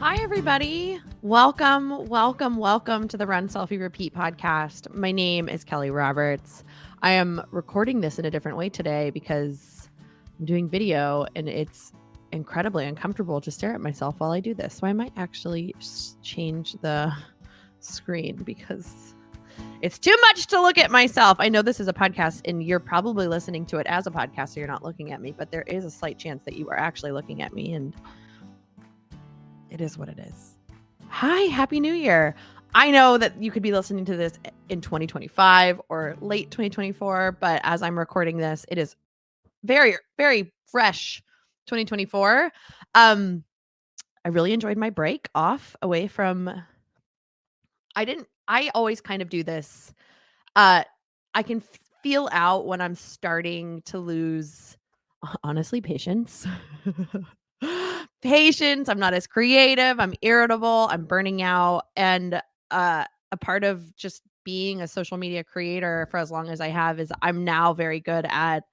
Hi, everybody. Welcome to the Run Selfie Repeat podcast. My name is Kelly Roberts. I am recording this in a different way today because I'm doing video and it's incredibly uncomfortable to stare at myself while I do this. So I might actually change the screen because it's too much to look at myself. I know this is a podcast and you're probably listening to it as a podcast, so you're not looking at me, but there is a slight chance that you are actually looking at me, and it is what it is. Hi, Happy New Year. I know that you could be listening to this in 2025 or late 2024, but as I'm recording this, it is very, very fresh 2024. I really enjoyed my break off away from, I always kind of do this. I can feel out when I'm starting to lose, honestly, patience. Patience. I'm not as creative. I'm irritable. I'm burning out. And a part of just being a social media creator for as long as I have is I'm now very good at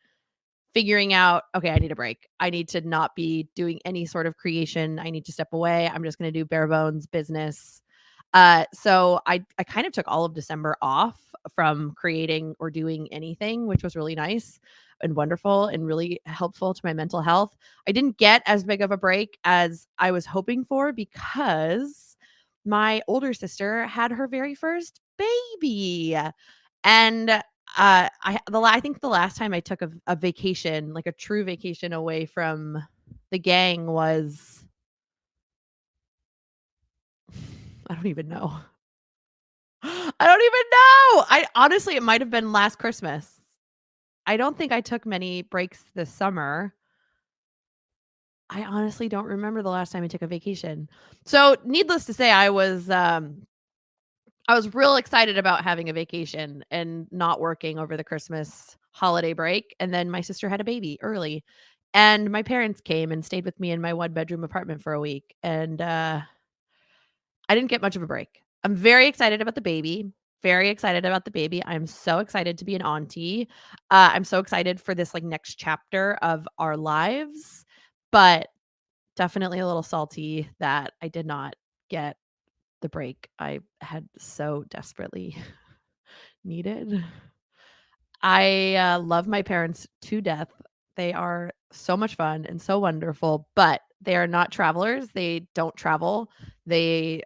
figuring out, okay, I need a break. I need to not be doing any sort of creation. I need to step away. I'm just going to do bare bones business. So I kind of took all of December off from creating or doing anything, which was really nice and wonderful and really helpful to my mental health. I didn't get as big of a break as I was hoping for because my older sister had her very first baby. And I think the last time I took a vacation, like a true vacation away from the gang was I don't even know. I don't even know. I honestly, it might have been last Christmas. I don't think I took many breaks this summer. I honestly don't remember the last time I took a vacation. So, needless to say, I was real excited about having a vacation and not working over the Christmas holiday break. And then my sister had a baby early, and my parents came and stayed with me in my one-bedroom apartment for a week. And I didn't get much of a break. I'm very excited about the baby. Very excited about the baby. I'm so excited to be an auntie. I'm so excited for this like next chapter of our lives, but definitely a little salty that I did not get the break I had so desperately needed. I love my parents to death. They are so much fun and so wonderful, but they are not travelers. They don't travel. They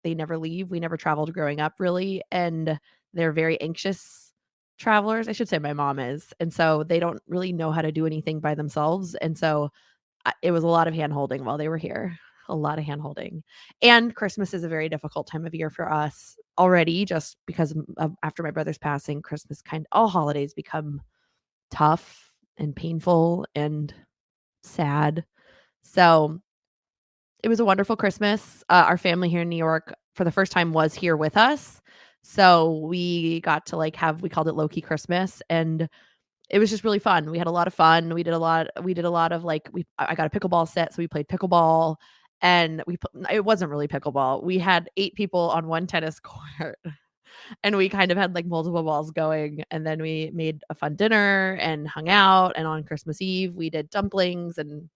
never leave. We never traveled growing up really, and they're very anxious travelers. I should say my mom is. And so they don't really know how to do anything by themselves. And so it was a lot of hand holding while they were here. A lot of hand holding. And Christmas is a very difficult time of year for us already, just because of after my brother's passing. Christmas all holidays become tough and painful and sad. So it was a wonderful Christmas. Our family here in New York for the first time was here with us. So we got to we called it low key Christmas, and it was just really fun. We had a lot of fun. We did a lot of I got a pickleball set, so we played pickleball, and it wasn't really pickleball. We had 8 people on one tennis court, and we kind of had like multiple balls going, and then we made a fun dinner and hung out, and on Christmas Eve we did dumplings, and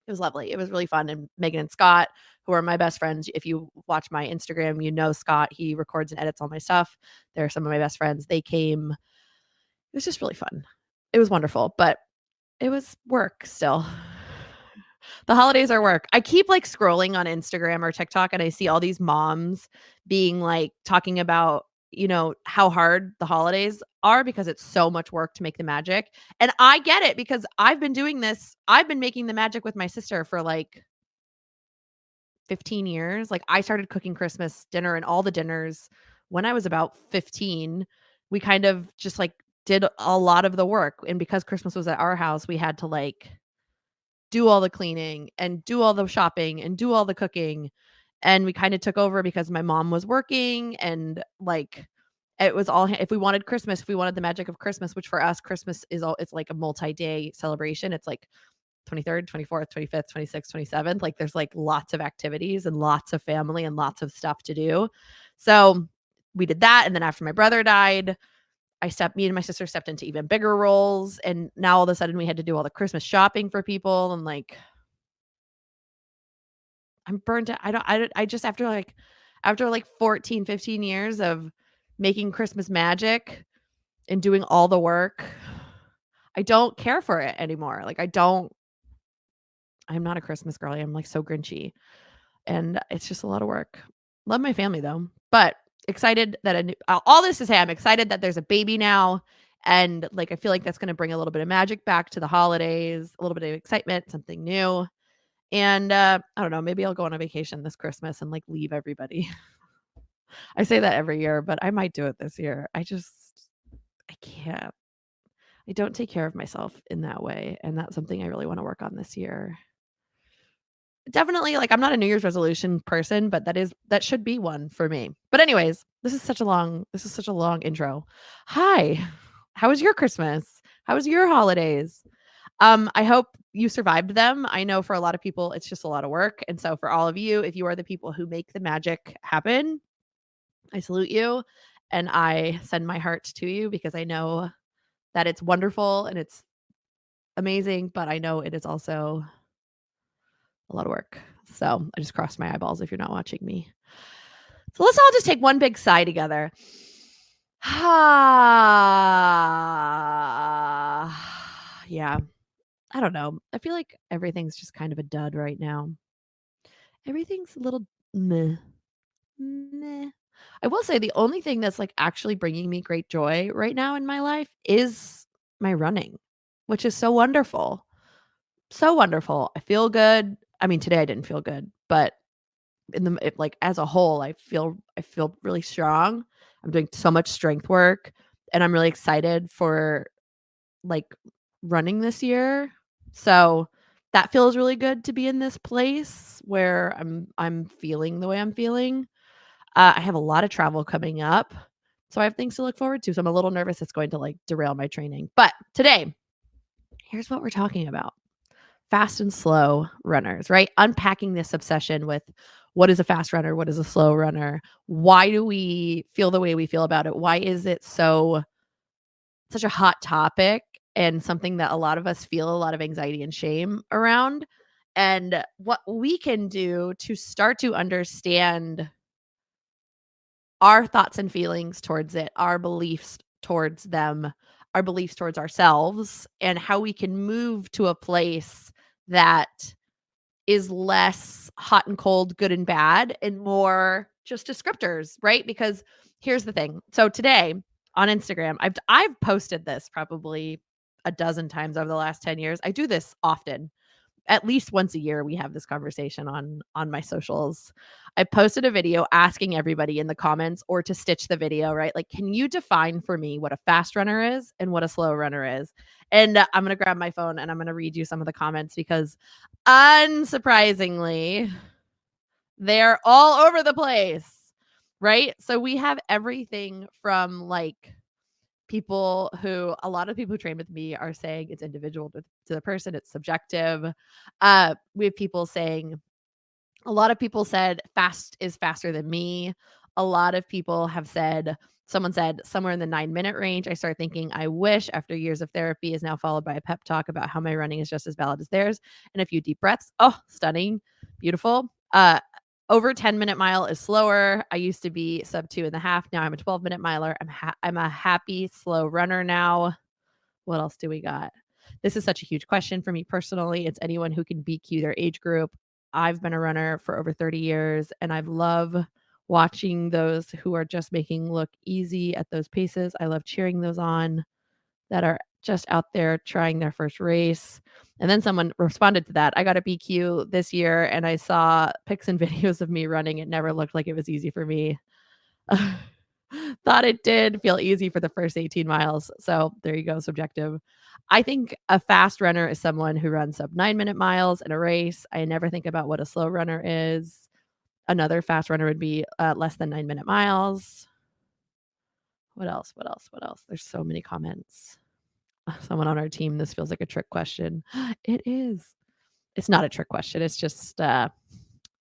it was lovely. It was really fun. And Megan and Scott, who are my best friends, if you watch my Instagram, you know Scott. He records and edits all my stuff. They're some of my best friends. They came. It was just really fun. It was wonderful, but it was work still. The holidays are work. I keep scrolling on Instagram or TikTok, and I see all these moms being talking about, how hard the holidays are because it's so much work to make the magic. And I get it because I've been doing this. I've been making the magic with my sister for 15 years. I started cooking Christmas dinner and all the dinners when I was about 15. We kind of just did a lot of the work. And because Christmas was at our house, we had to do all the cleaning and do all the shopping and do all the cooking. And we kind of took over because my mom was working, and it was all, if we wanted Christmas, if we wanted the magic of Christmas, which for us, Christmas it's like a multi-day celebration. It's 23rd, 24th, 25th, 26th, 27th. There's lots of activities and lots of family and lots of stuff to do. So we did that. And then after my brother died, me and my sister stepped into even bigger roles. And now all of a sudden we had to do all the Christmas shopping for people. And I'm burnt out. I just after like 14, 15 years of making Christmas magic and doing all the work, I don't care for it anymore. Like I'm not a Christmas girly. I'm like so grinchy and it's just a lot of work. Love my family though, but excited that all this to say I'm excited that there's a baby now and like I feel like that's going to bring a little bit of magic back to the holidays, a little bit of excitement, something new. And I don't know, maybe I'll go on a vacation this Christmas and like leave everybody. I say that every year, but I might do it this year. I can't. I don't take care of myself in that way, and that's something I really wanna work on this year. Definitely, like, I'm not a New Year's resolution person, but that should be one for me. But anyways, this is such a long intro. Hi. How was your Christmas? How was your holidays? I hope you survived them. I know for a lot of people, it's just a lot of work, and so for all of you, if you are the people who make the magic happen, I salute you, and I send my heart to you because I know that it's wonderful and it's amazing, but I know it is also a lot of work. So I just crossed my eyeballs if you're not watching me. So let's all just take one big sigh together. Yeah. I don't know. I feel like everything's just kind of a dud right now. Everything's a little meh. Meh. I will say the only thing that's like actually bringing me great joy right now in my life is my running, which is so wonderful. So wonderful. I feel good. I mean, today I didn't feel good, but like as a whole, I feel really strong. I'm doing so much strength work and I'm really excited for like running this year. So that feels really good to be in this place where I'm feeling the way I'm feeling. I have a lot of travel coming up. So I have things to look forward to. So I'm a little nervous it's going to like derail my training. But today, here's what we're talking about. Fast and slow runners, right? Unpacking this obsession with what is a fast runner? What is a slow runner? Why do we feel the way we feel about it? Why is it such a hot topic and something that a lot of us feel a lot of anxiety and shame around? And what we can do to start to understand our thoughts and feelings towards it, our beliefs towards them, our beliefs towards ourselves, and how we can move to a place that is less hot and cold, good and bad, and more just descriptors, right? Because here's the thing. So today on Instagram, I've posted this probably a dozen times over the last 10 years. I do this often. At least once a year we have this conversation on my socials. I posted a video asking everybody in the comments or to stitch the video, right? Like, can you define for me what a fast runner is and what a slow runner is? And I'm going to grab my phone and I'm going to read you some of the comments because unsurprisingly, they're all over the place, right? So we have everything from like a lot of people who train with me are saying it's individual to the person, it's subjective. We have people saying, a lot of people said fast is faster than me. A lot of people have said, someone said somewhere in the 9-minute range. I start thinking, I wish after years of therapy is now followed by a pep talk about how my running is just as valid as theirs. And a few deep breaths. Oh, stunning. Beautiful. Over 10-minute mile is slower. I used to be sub 2.5. Now I'm a 12-minute miler. I'm a happy slow runner now. What else do we got? This is such a huge question for me personally. It's anyone who can BQ their age group. I've been a runner for over 30 years and I love watching those who are just making look easy at those paces. I love cheering those on that are just out there trying their first race. And then someone responded to that. I got a BQ this year and I saw pics and videos of me running. It never looked like it was easy for me. Thought it did feel easy for the first 18 miles. So there you go, subjective. I think a fast runner is someone who runs sub 9-minute miles in a race. I never think about what a slow runner is. Another fast runner would be less than 9-minute miles. What else? What else? What else? There's so many comments. Someone on our team, this feels like a trick question. It is. It's not a trick question. It's just I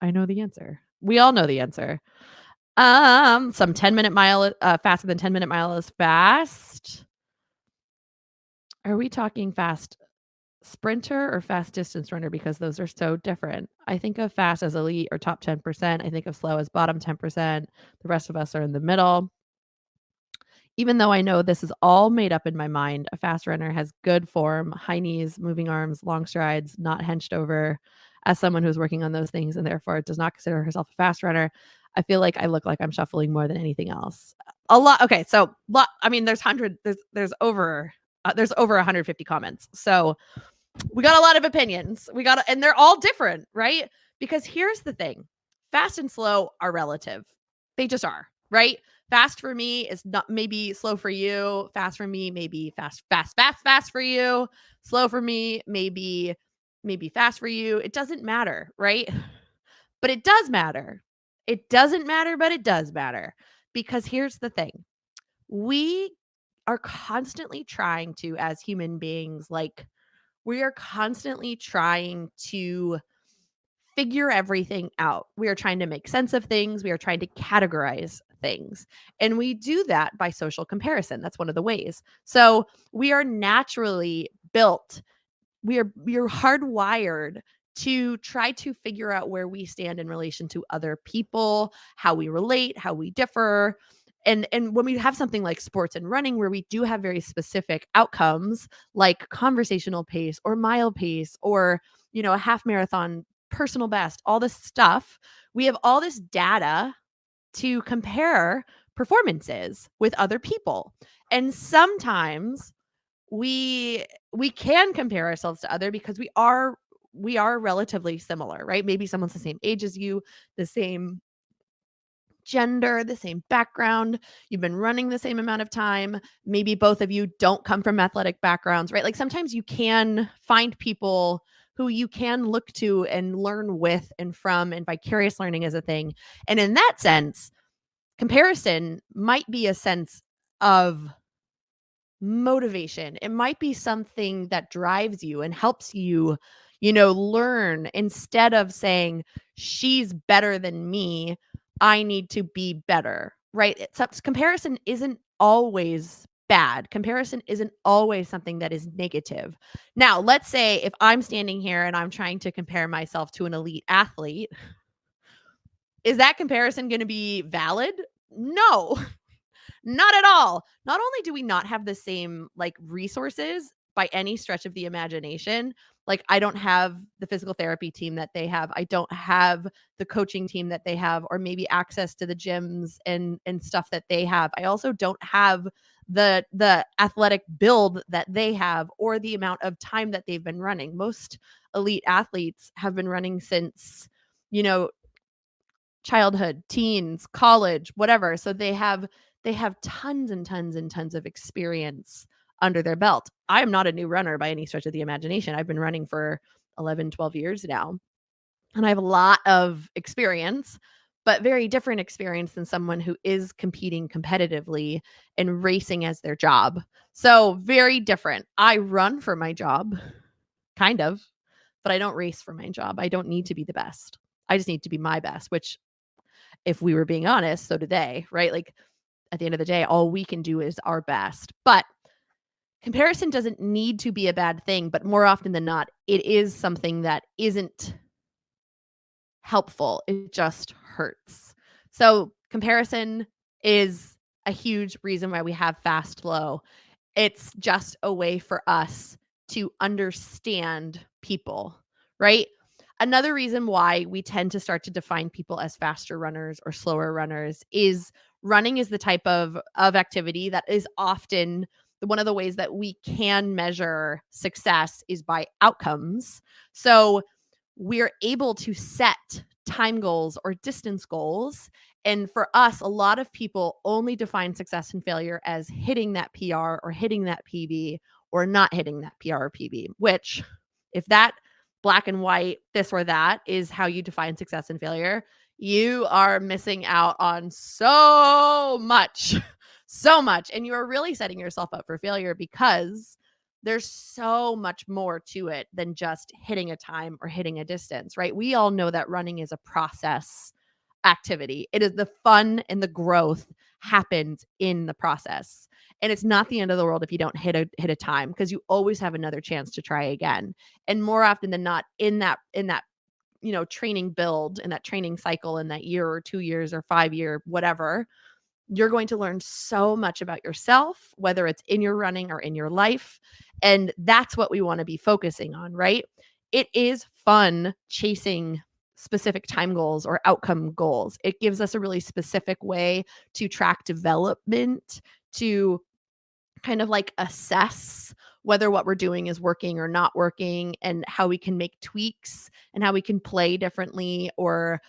know the answer. We all know the answer. Some 10-minute mile faster than 10-minute mile is fast. Are we talking fast sprinter or fast distance runner because those are so different. I think of fast as elite or top 10%. I think of slow as bottom 10%. The rest of us are in the middle. Even though I know this is all made up in my mind, a fast runner has good form, high knees, moving arms, long strides, not hunched over. As someone who's working on those things and therefore does not consider herself a fast runner, I feel like I look like I'm shuffling more than anything else. A lot. Okay, so I mean, there's over 150 comments. So we got a lot of opinions. And they're all different, right? Because here's the thing. Fast and slow are relative. They just are, right? Fast for me is not maybe slow for you. Fast for me, maybe fast for you. Slow for me, maybe fast for you. It doesn't matter, right? But it does matter. It doesn't matter, but it does matter. Because here's the thing. We are constantly trying to, as human beings, we are constantly trying to figure everything out. We are trying to make sense of things. We are trying to categorize things. And we do that by social comparison. That's one of the ways. So we are naturally built, we're hardwired to try to figure out where we stand in relation to other people, how we relate, how we differ. And when we have something like sports and running where we do have very specific outcomes like conversational pace or mile pace or, a half marathon personal best, all this stuff, we have all this data to compare performances with other people. And sometimes we can compare ourselves to other because we are relatively similar, right? Maybe someone's the same age as you, the same gender, the same background, you've been running the same amount of time. Maybe both of you don't come from athletic backgrounds, right? Like sometimes you can find people who you can look to and learn with and from, and vicarious learning is a thing. And in that sense, comparison might be a sense of motivation. It might be something that drives you and helps you, learn instead of saying, she's better than me, I need to be better, right? Comparison isn't always bad. Comparison isn't always something that is negative. Now, let's say if I'm standing here and I'm trying to compare myself to an elite athlete, is that comparison going to be valid? No. Not at all. Not only do we not have the same resources by any stretch of the imagination, like I don't have the physical therapy team that they have. I don't have the coaching team that they have, or maybe access to the gyms and stuff that they have. I also don't have the athletic build that they have or the amount of time that they've been running. Most elite athletes have been running since, childhood, teens, college, whatever. So they have tons and tons and tons of experience under their belt. I am not a new runner by any stretch of the imagination. I've been running for 11, 12 years now. And I have a lot of experience, but very different experience than someone who is competing competitively and racing as their job. So very different. I run for my job, kind of, but I don't race for my job. I don't need to be the best. I just need to be my best, which if we were being honest, so do they, right? Like at the end of the day, all we can do is our best. But comparison doesn't need to be a bad thing, but more often than not, it is something that isn't helpful. It just hurts. So comparison is a huge reason why we have fast flow. It's just a way for us to understand people, right? Another reason why we tend to start to define people as faster runners or slower runners is running is the type of activity that is often one of the ways that we can measure success is by outcomes. So we're able to set time goals or distance goals. And for us, a lot of people only define success and failure as hitting that PR or hitting that PB or not hitting that PR or PB, which if that black and white, this or that is how you define success and failure, you are missing out on so much, so much. And you are really setting yourself up for failure because there's so much more to it than just hitting a time or hitting a distance, right? We all know that running is a process activity. It is the fun and the growth happens in the process. And it's not the end of the world if you don't hit a time, because you always have another chance to try again. And more often than not, in that training build, in that training cycle, in that year or 2 years or 5-year, whatever, you're going to learn so much about yourself, whether it's in your running or in your life. And that's what we want to be focusing on, right? It is fun chasing specific time goals or outcome goals. It gives us a really specific way to track development, to kind of like assess whether what we're doing is working or not working, and how we can make tweaks and how we can play differently, or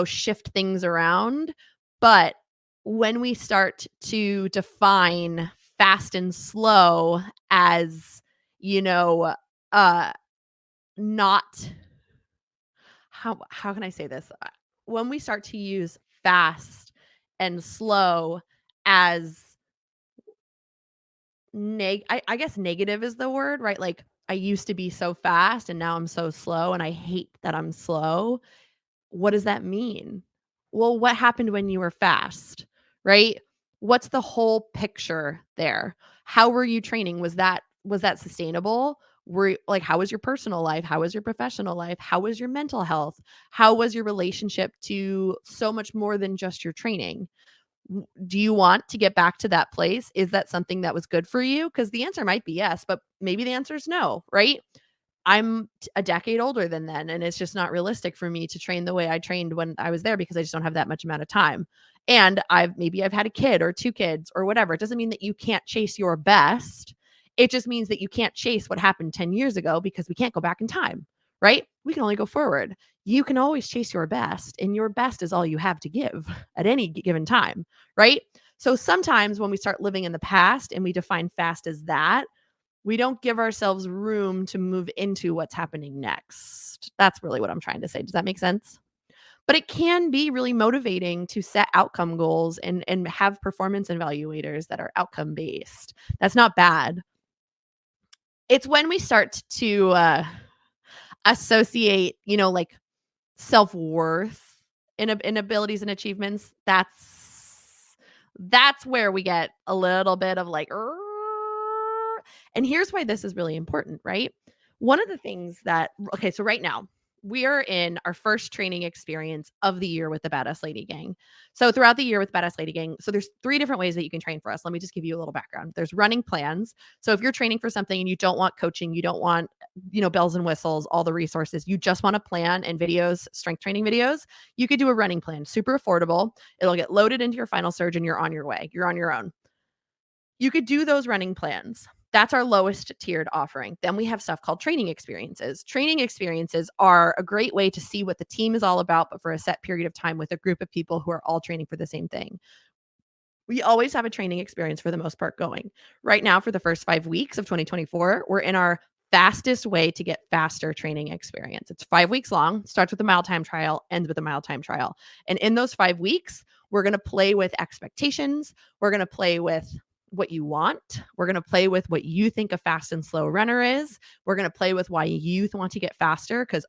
shift things around. But when we start to define fast and slow as, you know, uh not how can I say this? When we start to use fast and slow as I guess negative is the word, right? Like, I used to be so fast and now I'm so slow and I hate that I'm slow. What does that mean? Well, what happened when you were fast, right? What's the whole picture there? How were you training? Was that sustainable? How was your personal life? How was your professional life? How was your mental health? How was your relationship to so much more than just your training? Do you want to get back to that place? Is that something that was good for you? Because the answer might be yes, but maybe the answer is no, right? I'm a decade older than then, and it's just not realistic for me to train the way I trained when I was there, because I just don't have that much amount of time. And I've had a kid or 2 kids or whatever. It doesn't mean that you can't chase your best. It just means that you can't chase what happened 10 years ago, because we can't go back in time, right? We can only go forward. You can always chase your best, and your best is all you have to give at any given time, right? So sometimes when we start living in the past and we define fast as that, we don't give ourselves room to move into what's happening next. That's really what I'm trying to say. Does that make sense? But it can be really motivating to set outcome goals and have performance evaluators that are outcome based. That's not bad. It's when we start to associate, like, self-worth in abilities and achievements. That's where we get a little bit of like, and here's why this is really important, right? One of the things that, okay, so right now we are in our first training experience of the year with the Badass Lady Gang. So throughout the year with Badass Lady Gang, so there's 3 different ways that you can train for us. Let me just give you a little background. There's running plans. So if you're training for something and you don't want coaching, you don't want, bells and whistles, all the resources, you just want a plan and videos, strength training videos, you could do a running plan. Super affordable. It'll get loaded into your final surge and you're on your way. You're on your own. You could do those running plans. That's our lowest tiered offering. Then we have stuff called training experiences. Training experiences are a great way to see what the team is all about, but for a set period of time with a group of people who are all training for the same thing. We always have a training experience for the most part going. Right now, for the first 5 weeks of 2024, we're in our fastest way to get faster training experience. It's 5 weeks long, starts with a mile time trial, ends with a mile time trial. And in those 5 weeks, we're going to play with expectations. We're going to play with what you want. We're going to play with what you think a fast and slow runner is. We're going to play with why you want to get faster, because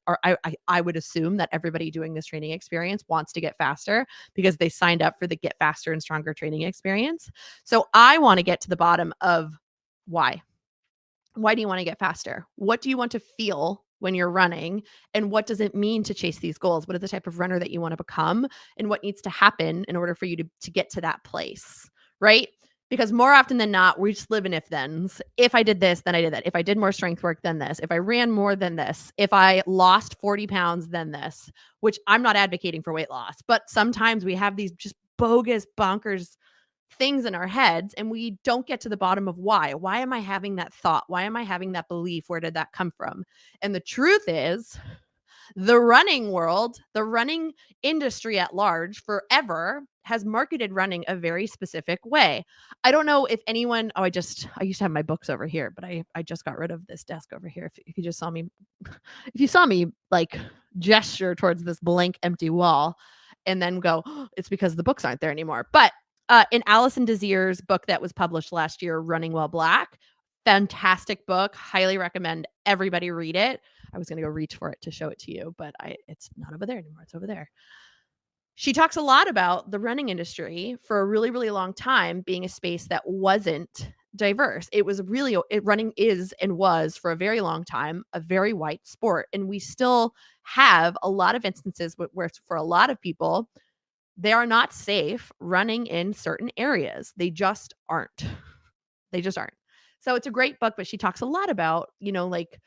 I would assume that everybody doing this training experience wants to get faster because they signed up for the Get Faster and Stronger training experience. So I want to get to the bottom of why. Why do you want to get faster? What do you want to feel when you're running? And what does it mean to chase these goals? What is the type of runner that you want to become? And what needs to happen in order for you to get to that place, right? Because more often than not, we just live in if-thens. If I did this, then I did that. If I did more strength work, then this. If I ran more, than this. If I lost 40 pounds, then this. Which I'm not advocating for weight loss. But sometimes we have these just bogus, bonkers things in our heads and we don't get to the bottom of why. Why am I having that thought? Why am I having that belief? Where did that come from? And the truth is, the running world, the running industry at large forever has marketed running a very specific way. I don't know if anyone, I used to have my books over here, but I just got rid of this desk over here. If you just saw me, if you saw me like gesture towards this blank empty wall and then go, oh, it's because the books aren't there anymore. But in Allison Désir's book that was published last year, Running While Black, fantastic book. Highly recommend everybody read it. I was going to go reach for it to show it to you, but it's not over there anymore. It's over there. She talks a lot about the running industry for a really, really long time being a space that wasn't diverse. It was really running is and was for a very long time a very white sport, and we still have a lot of instances where for a lot of people they are not safe running in certain areas. They just aren't. They just aren't. So it's a great book, but she talks a lot about, like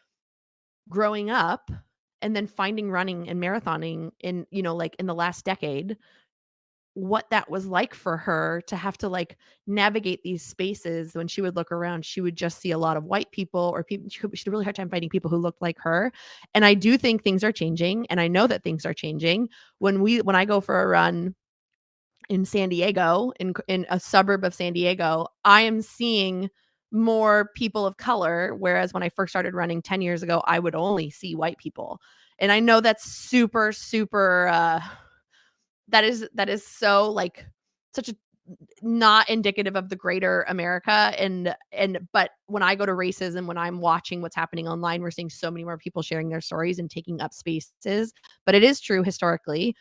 growing up and then finding running and marathoning in, like in the last decade, what that was like for her to have to like navigate these spaces. When she would look around, she would just see a lot of white people or people. She had a really hard time finding people who looked like her. And I do think things are changing. And I know that things are changing when I go for a run in San Diego, in a suburb of San Diego, I am seeing more people of color, whereas when I first started running 10 years ago, I would only see white people. And I know that's super, super, that is so, like, such a not indicative of the greater America, but when I go to races and when I'm watching what's happening online, we're seeing so many more people sharing their stories and taking up spaces. But it is true historically,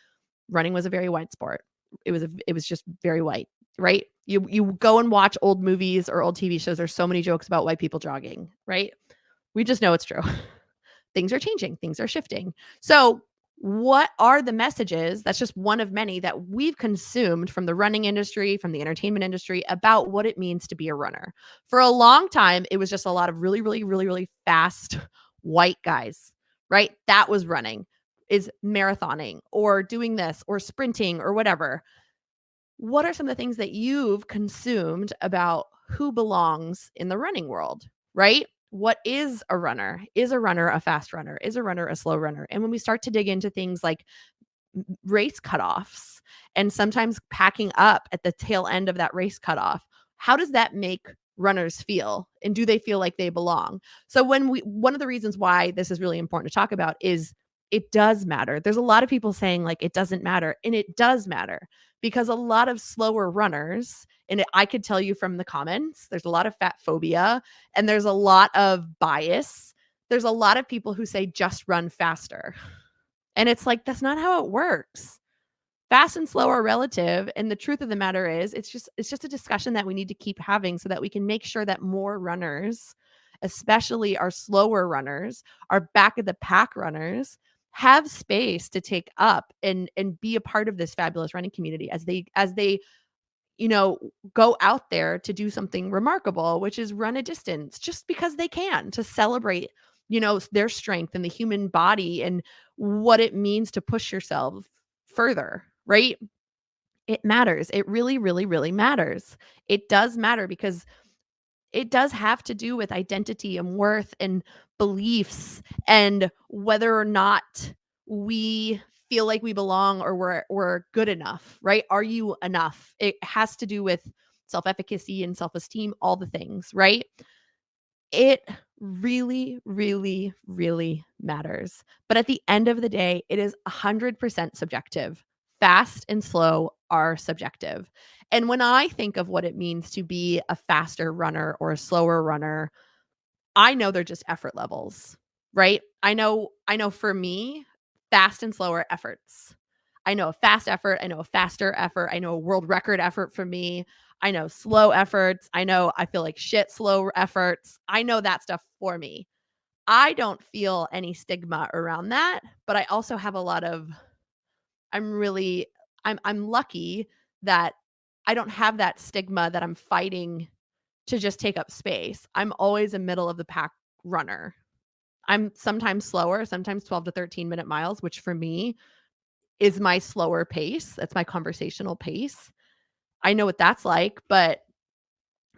running was a very white sport. It was just very white, right? You go and watch old movies or old TV shows, there's so many jokes about white people jogging, right? We just know it's true. Things are changing, things are shifting. So, what are the messages? That's just one of many that we've consumed from the running industry, from the entertainment industry about what it means to be a runner. For a long time, it was just a lot of really, really, really, really fast white guys, right? That was running, is marathoning or doing this or sprinting or whatever. What are some of the things that you've consumed about who belongs in the running world, right? What is a runner? Is a runner a fast runner? Is a runner a slow runner? And when we start to dig into things like race cutoffs and sometimes packing up at the tail end of that race cutoff, how does that make runners feel? And do they feel like they belong? So one of the reasons why this is really important to talk about is it does matter. There's a lot of people saying like it doesn't matter, and it does matter because a lot of slower runners, I could tell you from the comments, there's a lot of fat phobia and there's a lot of bias. There's a lot of people who say just run faster. And it's like, that's not how it works. Fast and slow are relative. And the truth of the matter is, it's just a discussion that we need to keep having so that we can make sure that more runners, especially our slower runners, our back of the pack runners, have space to take up and be a part of this fabulous running community as they go out there to do something remarkable, which is run a distance just because they can, to celebrate, their strength and the human body and what it means to push yourself further, right? It matters. It really, really, really matters. It does matter because it does have to do with identity and worth and beliefs and whether or not we feel like we belong or we're good enough, right? Are you enough? It has to do with self-efficacy and self-esteem, all the things, right? It really, really, really matters. But at the end of the day, it is 100% subjective. Fast and slow are subjective. And when I think of what it means to be a faster runner or a slower runner, I know they're just effort levels, right? I know for me, fast and slower efforts. I know a fast effort, I know a faster effort, I know a world record effort for me. I know slow efforts. I know I feel like shit slow efforts. I know that stuff for me. I don't feel any stigma around that, but I also have a lot of I'm really I'm lucky that I don't have that stigma that I'm fighting to just take up space. I'm always a middle of the pack runner. I'm sometimes slower, sometimes 12 to 13-minute miles, which for me is my slower pace. That's my conversational pace. I know what that's like, but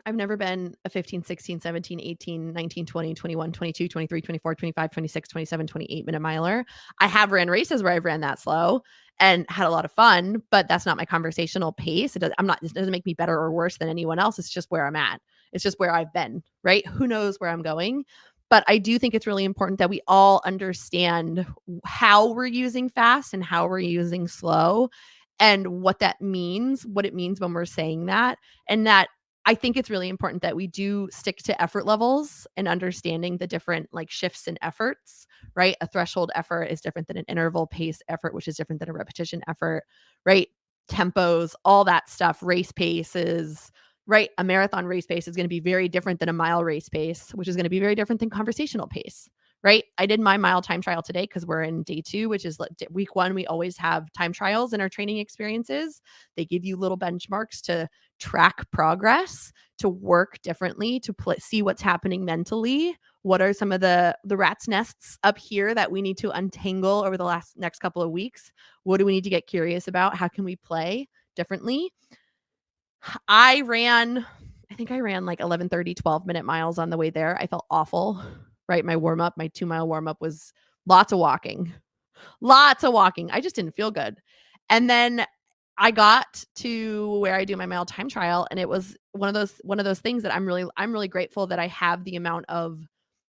I've never been a 15, 16, 17, 18, 19, 20, 21, 22, 23, 24, 25, 26, 27, 28-minute miler. I have ran races where I've ran that slow and had a lot of fun, but that's not my conversational pace. It doesn't make me better or worse than anyone else. It's just where I'm at. It's just where I've been, right? Who knows where I'm going? But I do think it's really important that we all understand how we're using fast and how we're using slow and what that means, what it means when we're saying that, and that I think it's really important that we do stick to effort levels and understanding the different like shifts in efforts, right? A threshold effort is different than an interval pace effort, which is different than a repetition effort, right? Tempos, all that stuff, race paces, right? A marathon race pace is going to be very different than a mile race pace, which is going to be very different than conversational pace, right? I did my mile time trial today because we're in day 2, which is like week 1. We always have time trials in our training experiences. They give you little benchmarks to track progress, to work differently, to see what's happening mentally. What are some of the rat's nests up here that we need to untangle over the next couple of weeks? What do we need to get curious about? How can we play differently? I think I ran like 11:30, 12-minute miles on the way there. I felt awful, right? My 2-mile warm-up was lots of walking. Lots of walking. I just didn't feel good. And then I got to where I do my mile time trial, and it was one of those things that I'm really grateful that I have the amount of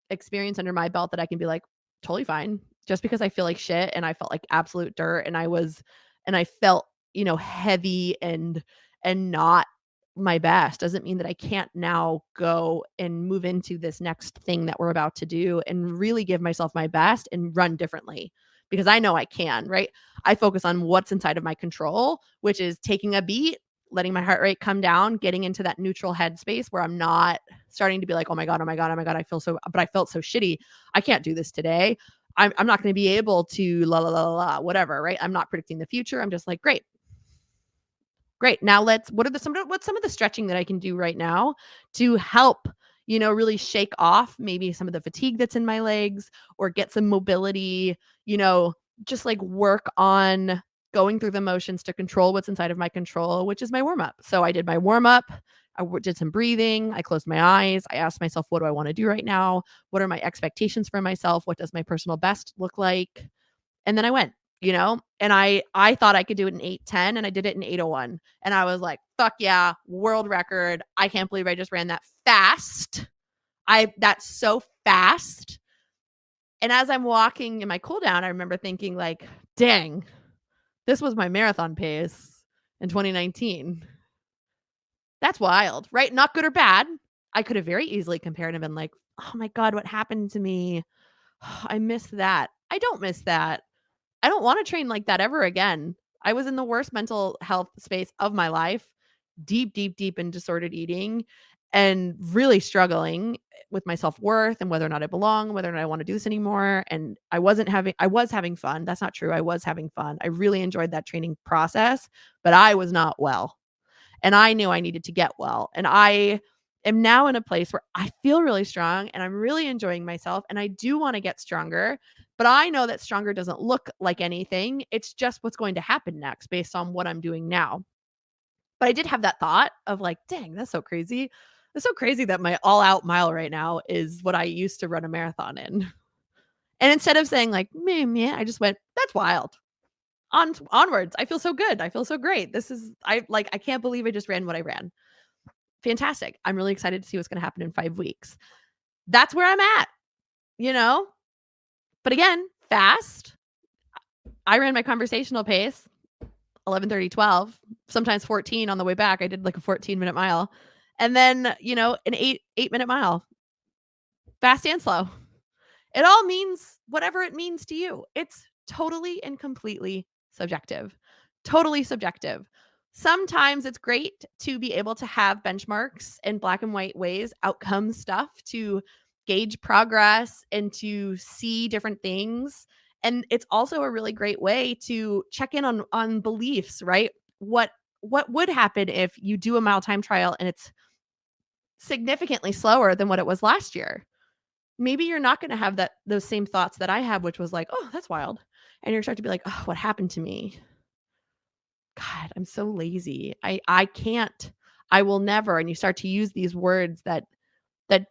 experience under my belt that I can be like, totally fine. Just because I feel like shit and I felt like absolute dirt and I felt, heavy and not my best doesn't mean that I can't now go and move into this next thing that we're about to do and really give myself my best and run differently because I know I can, right? I focus on what's inside of my control, which is taking a beat, letting my heart rate come down, getting into that neutral headspace where I'm not starting to be like, oh my God, I felt so shitty. I can't do this today. I'm not going to be able to whatever, right? I'm not predicting the future. I'm just like, great. Now what's some of the stretching that I can do right now to help, really shake off maybe some of the fatigue that's in my legs or get some mobility, just like work on going through the motions to control what's inside of my control, which is my warm up. So I did my warm up. I did some breathing. I closed my eyes. I asked myself, what do I want to do right now? What are my expectations for myself? What does my personal best look like? And then I went, and I thought I could do it in 8:10 and I did it in 8:01. And I was like, fuck yeah, world record. I can't believe I just ran that fast. That's so fast. And as I'm walking in my cool down, I remember thinking like, dang, this was my marathon pace in 2019. That's wild, right? Not good or bad. I could have very easily compared and been like, oh my God, what happened to me? I missed that. I don't miss that. I don't want to train like that ever again. I was in the worst mental health space of my life, deep, deep, deep in disordered eating and really struggling with my self-worth and whether or not I belong, whether or not I want to do this anymore. And I was having fun. That's not true. I was having fun. I really enjoyed that training process, but I was not well. And I knew I needed to get well. And I am now in a place where I feel really strong and I'm really enjoying myself. And I do want to get stronger, but I know that stronger doesn't look like anything. It's just what's going to happen next based on what I'm doing now. But I did have that thought of like, dang, that's so crazy. It's so crazy that my all out mile right now is what I used to run a marathon in. And instead of saying like, meh, I just went, that's wild. Onwards. I feel so good. I feel so great. I can't believe I just ran what I ran. Fantastic. I'm really excited to see what's going to happen in 5 weeks. That's where I'm at, you know? But again, fast. I ran my conversational pace, 11:30, 12, sometimes 14 on the way back. I did like a 14-minute mile. And then, an 8-minute mile. Fast and slow. It all means whatever it means to you. It's totally and completely subjective. Totally subjective. Sometimes it's great to be able to have benchmarks in black and white ways, outcome stuff to gauge progress and to see different things. And it's also a really great way to check in on beliefs, right? What would happen if you do a mile time trial and it's significantly slower than what it was last year? Maybe you're not going to have those same thoughts that I have, which was like, oh, that's wild. And you're starting to be like, oh, what happened to me? God, I'm so lazy. I can't, I will never. And you start to use these words that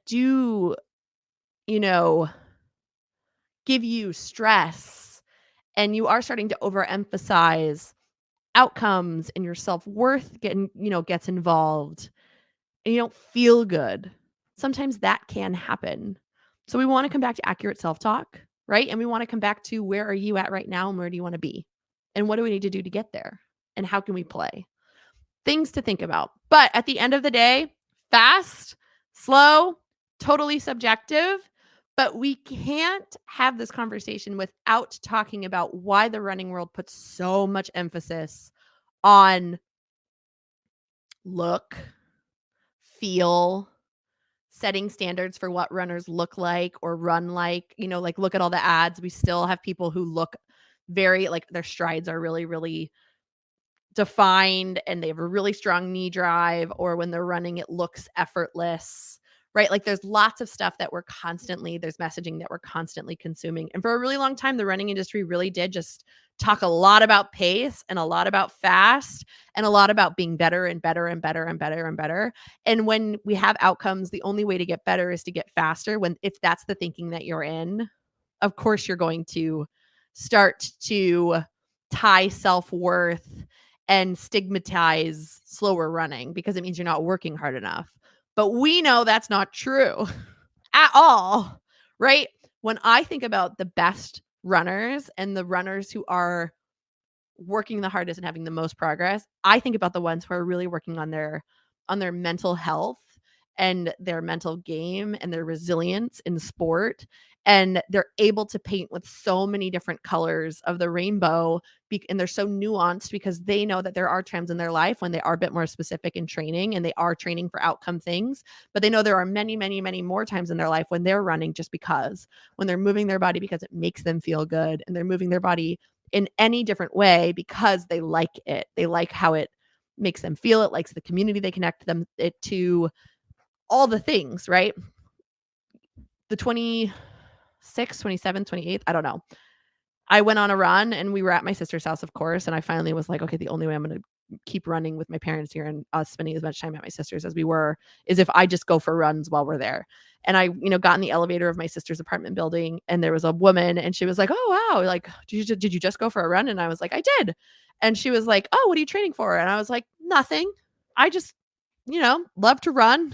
do, give you stress, and you are starting to overemphasize outcomes, and your self-worth gets involved, and you don't feel good. Sometimes that can happen. So we want to come back to accurate self-talk, right? And we want to come back to, where are you at right now and where do you want to be? And what do we need to do to get there? And how can we play? Things to think about. But at the end of the day, Fast, slow, totally subjective, but we can't have this conversation without talking about why the running world puts so much emphasis on look, feel, setting standards for what runners look like or run like. Like, look at all the ads. We still have people who look very like their strides are really, really defined and they have a really strong knee drive, or when they're running, it looks effortless, right? Like, there's lots of stuff that there's messaging that we're constantly consuming. And for a really long time, the running industry really did just talk a lot about pace and a lot about fast and a lot about being better and better and better and better and better. And when we have outcomes, the only way to get better is to get faster. If that's the thinking that you're in, of course, you're going to start to tie self-worth and stigmatize slower running because it means you're not working hard enough. But we know that's not true at all, right? When I think about the best runners and the runners who are working the hardest and having the most progress, I think about the ones who are really working on their mental health and their mental game and their resilience in sport. And they're able to paint with so many different colors of the rainbow. And they're so nuanced because they know that there are times in their life when they are a bit more specific in training and they are training for outcome things. But they know there are many, many, many more times in their life when they're running just because, when they're moving their body because it makes them feel good, and they're moving their body in any different way because they like it. They like how it makes them feel. It likes the community they connect it to, all the things, right? The 26th, 27th, 28th, I don't know. I went on a run and we were at my sister's house, of course. And I finally was like, okay, the only way I'm going to keep running with my parents here and us spending as much time at my sister's as we were is if I just go for runs while we're there. And I, got in the elevator of my sister's apartment building, and there was a woman and she was like, oh, wow. Like, did you just go for a run? And I was like, I did. And she was like, oh, what are you training for? And I was like, nothing. I just, love to run.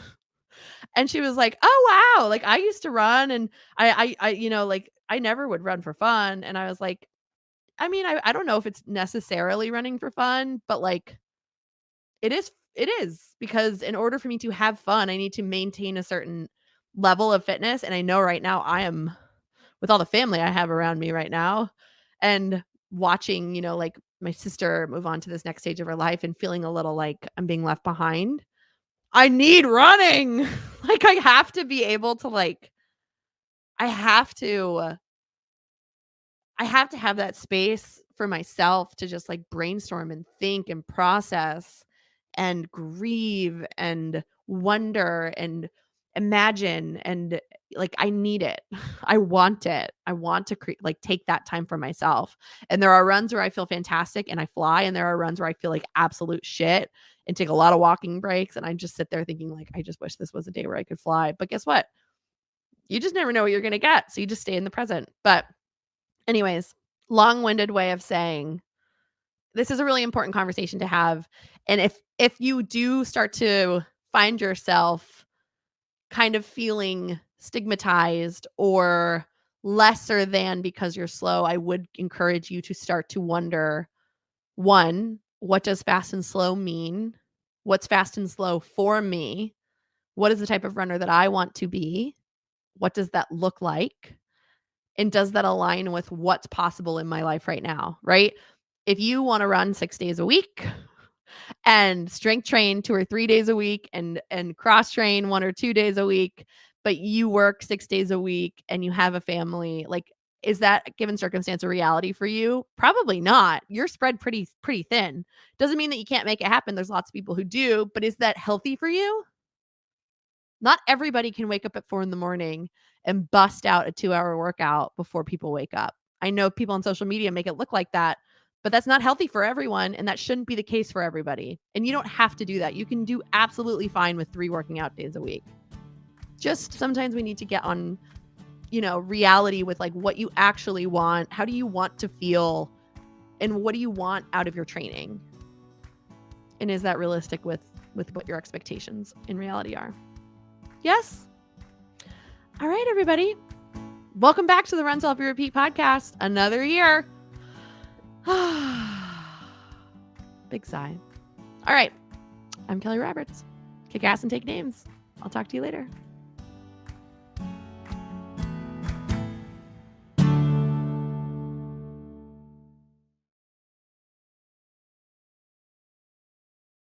And she was like, "Oh, wow. Like, I used to run and like, I never would run for fun." And I was like, I mean, I don't know if it's necessarily running for fun, but like it is because in order for me to have fun, I need to maintain a certain level of fitness. And I know right now I am, with all the family I have around me right now, and watching, like my sister move on to this next stage of her life and feeling a little like I'm being left behind. I need running. Like, I have to be able to I have to have that space for myself to just brainstorm and think and process and grieve and wonder and imagine, and I need it. I want it. I want to take that time for myself. And there are runs where I feel fantastic and I fly, and there are runs where I feel like absolute shit and take a lot of walking breaks, and I just sit there thinking I just wish this was a day where I could fly. But guess what? You just never know what you're going to get. So you just stay in the present. But anyways, long-winded way of saying this is a really important conversation to have. And if you do start to find yourself kind of feeling stigmatized or lesser than because you're slow, I would encourage you to start to wonder, one, what does fast and slow mean? What's fast and slow for me? What is the type of runner that I want to be? What does that look like? And does that align with what's possible in my life right now, right? If you want to run 6 days a week and strength train 2 or 3 days a week and cross train 1 or 2 days a week, but you work 6 days a week and you have a family, is that, given circumstance, a reality for you? Probably not. You're spread pretty thin. Doesn't mean that you can't make it happen. There's lots of people who do, but is that healthy for you? Not everybody can wake up at 4 a.m. and bust out a 2-hour workout before people wake up. I know people on social media make it look like that, but that's not healthy for everyone, and that shouldn't be the case for everybody. And you don't have to do that. You can do absolutely fine with 3 working out days a week. Just sometimes we need to get on, reality with what you actually want. How do you want to feel? And what do you want out of your training? And is that realistic with what your expectations in reality are? Yes? All right, everybody. Welcome back to the Run Selfie Repeat podcast. Another year. Big sigh. All right. I'm Kelly Roberts. kick ass and take names. I'll talk to you later.